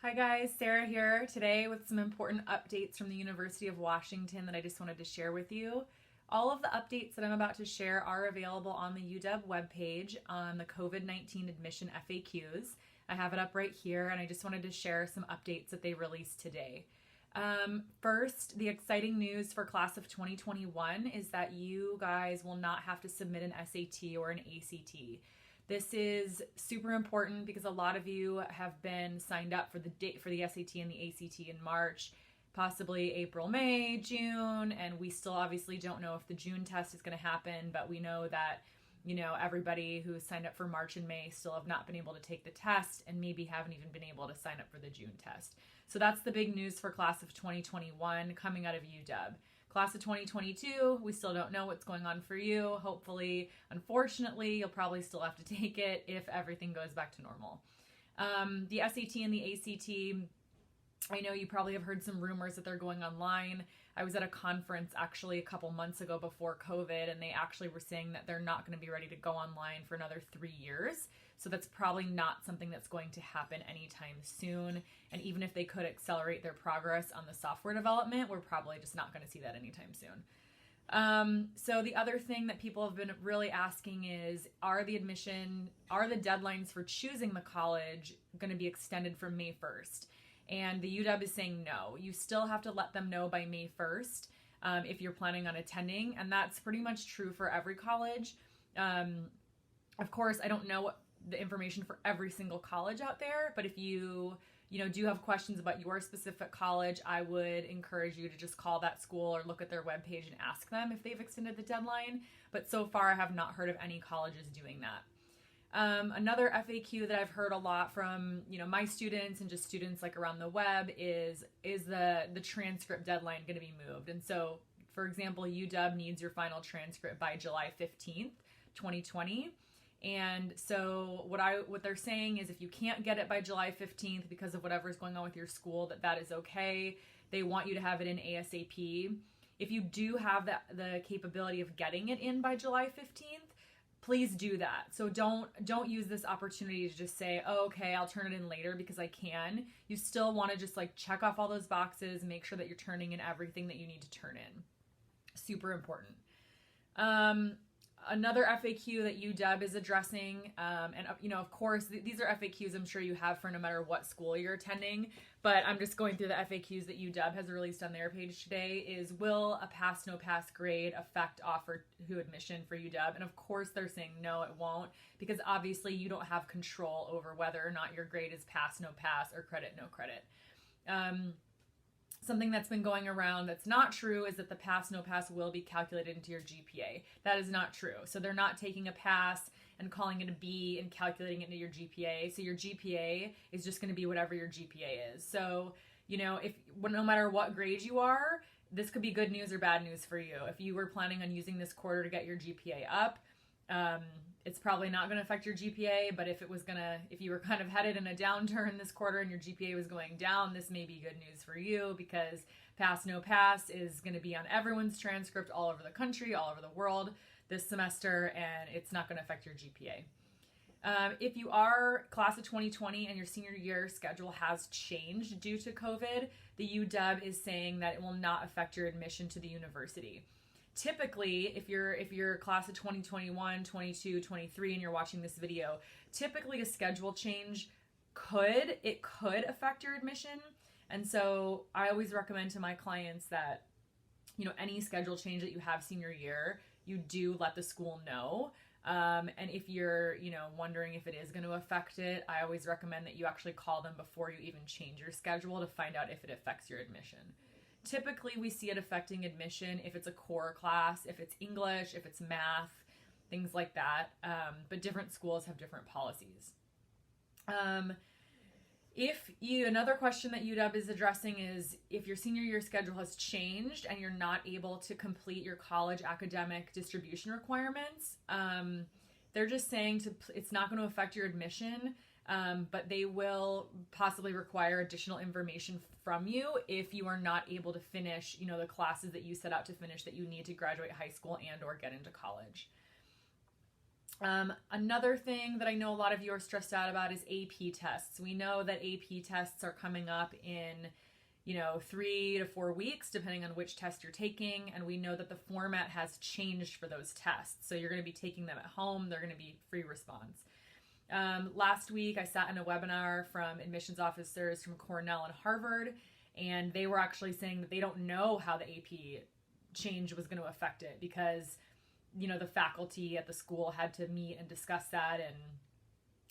Hi guys, Sarah here today with some important updates from the University of Washington that I just wanted to share with you. All of the updates that I'm about to share are available on the UW webpage on the COVID-19 admission FAQs. I have it up right here and I just wanted to share some updates that they released today. First, the exciting news for class of 2021 is that you guys will not have to submit an SAT or an ACT. This is super important because a lot of you have been signed up for the date for the SAT and the ACT in March, possibly April, May, June, and we still obviously don't know if the June test is going to happen, but we know that everybody who signed up for March and May still have not been able to take the test and maybe haven't even been able to sign up for the June test. So that's the big news for class of 2021 coming out of UW. Class of 2022, we still don't know what's going on for you. Hopefully, unfortunately, you'll probably still have to take it if everything goes back to normal. The SAT and the ACT, I know you probably have heard some rumors that they're going online. I was at a conference actually a couple months ago before COVID, and they actually were saying that they're not going to be ready to go online for another 3 years. So that's probably not something that's going to happen anytime soon. And even if they could accelerate their progress on the software development, we're probably just not going to see that anytime soon. So the other thing that people have been really asking is, are the deadlines for choosing the college going to be extended from May 1st? And the UW is saying no. You still have to let them know by May 1st if you're planning on attending. And that's pretty much true for every college. Of course, I don't know the information for every single college out there, but if you do have questions about your specific college, I would encourage you to just call that school or look at their webpage and ask them if they've extended the deadline. But so far, I have not heard of any colleges doing that. Another FAQ that I've heard a lot from my students and just students like around the web is the transcript deadline going to be moved? And so, for example, UW needs your final transcript by July 15th, 2020. And so what they're saying is if you can't get it by July 15th because of whatever's going on with your school, that is okay. They want you to have it in ASAP. If you do have the capability of getting it in by July 15th, please do that. So don't use this opportunity to just say, oh, okay, I'll turn it in later because I can. You still want to just check off all those boxes, make sure that you're turning in everything that you need to turn in. Super important. Another FAQ that UW is addressing, and of course, these are FAQs I'm sure you have for no matter what school you're attending, but I'm just going through the FAQs that UW has released on their page today is, will a pass, no pass grade affect offer to admission for UW? And of course, they're saying no, it won't, because obviously you don't have control over whether or not your grade is pass, no pass, or credit, no credit. Something that's been going around that's not true is that the pass, no pass will be calculated into your GPA. That is not true. So they're not taking a pass and calling it a B and calculating it into your GPA. So your GPA is just going to be whatever your GPA is. So, no matter what grade you are, this could be good news or bad news for you. If you were planning on using this quarter to get your GPA up, it's probably not going to affect your GPA, but if you were kind of headed in a downturn this quarter and your GPA was going down, this may be good news for you because pass, no pass is going to be on everyone's transcript all over the country, all over the world this semester, and it's not going to affect your GPA. If you are class of 2020 and your senior year schedule has changed due to COVID, the UW is saying that it will not affect your admission to the university. Typically, if you're class of 2021, 22, 23, and you're watching this video, typically a schedule change could affect your admission. And so I always recommend to my clients that, any schedule change that you have senior year, you do let the school know. And if you're, wondering if it is going to affect it, I always recommend that you actually call them before you even change your schedule to find out if it affects your admission. Typically, we see it affecting admission if it's a core class, if it's English, if it's math, things like that. But different schools have different policies. Another question that UW is addressing is if your senior year schedule has changed and you're not able to complete your college academic distribution requirements, they're just saying it's not going to affect your admission. But they will possibly require additional information from you if you are not able to finish, the classes that you set out to finish that you need to graduate high school and or get into college. Another thing that I know a lot of you are stressed out about is AP tests. We know that AP tests are coming up in 3 to 4 weeks, depending on which test you're taking. And we know that the format has changed for those tests. So you're going to be taking them at home. They're going to be free response. Last week, I sat in a webinar from admissions officers from Cornell and Harvard, and they were actually saying that they don't know how the AP change was going to affect it because, the faculty at the school had to meet and discuss that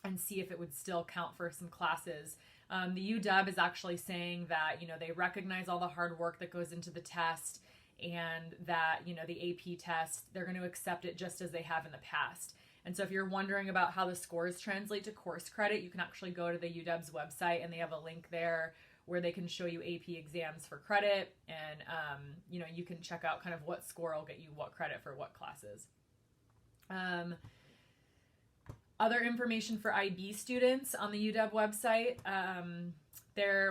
and see if it would still count for some classes. The UW is actually saying that, they recognize all the hard work that goes into the test and that, the AP test, they're going to accept it just as they have in the past. And so if you're wondering about how the scores translate to course credit, you can actually go to the UW's website and they have a link there where they can show you AP exams for credit. And, you can check out kind of what score will get you what credit for what classes. Other information for IB students on the UW website.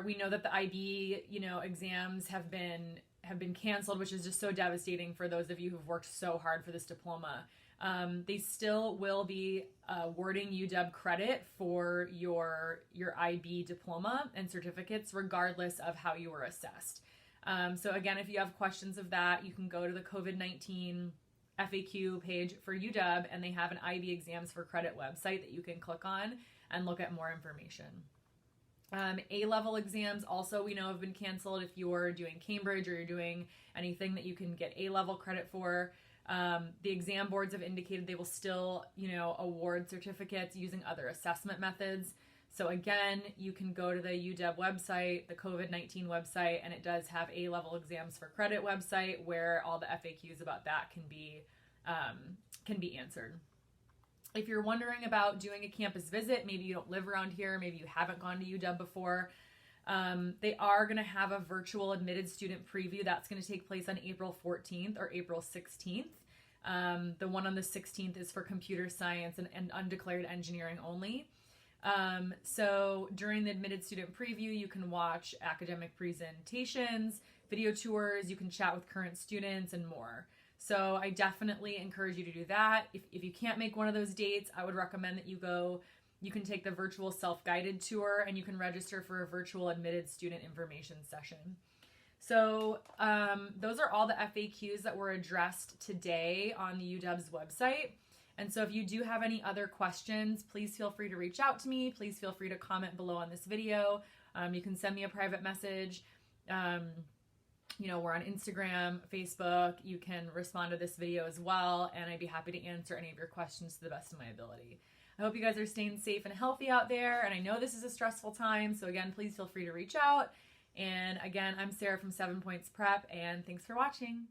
We know that the IB, exams have been canceled, which is just so devastating for those of you who've worked so hard for this diploma. They still will be awarding UW credit for your IB diploma and certificates, regardless of how you were assessed. So again, if you have questions of that, you can go to the COVID-19 FAQ page for UW, and they have an IB exams for credit website that you can click on and look at more information. A-level exams also we know have been canceled if you're doing Cambridge or you're doing anything that you can get A-level credit for. The exam boards have indicated they will still, award certificates using other assessment methods. So again, you can go to the UW website, the COVID-19 website, and it does have A-level exams for credit website where all the FAQs about that can be answered. If you're wondering about doing a campus visit, maybe you don't live around here, maybe you haven't gone to UW before, they are going to have a virtual admitted student preview. That's going to take place on April 14th or April 16th. The one on the 16th is for computer science and undeclared engineering only. So during the admitted student preview, you can watch academic presentations, video tours, you can chat with current students and more. So I definitely encourage you to do that. If you can't make one of those dates, I would recommend that you can take the virtual self-guided tour and you can register for a virtual admitted student information session. So those are all the FAQs that were addressed today on the UW's website. And so if you do have any other questions, please feel free to reach out to me. Please feel free to comment below on this video. You can send me a private message. We're on Instagram, Facebook. You can respond to this video as well, and I'd be happy to answer any of your questions to the best of my ability. I hope you guys are staying safe and healthy out there, and I know this is a stressful time, so again, please feel free to reach out. And again, I'm Sarah from 7 Points Prep, and thanks for watching.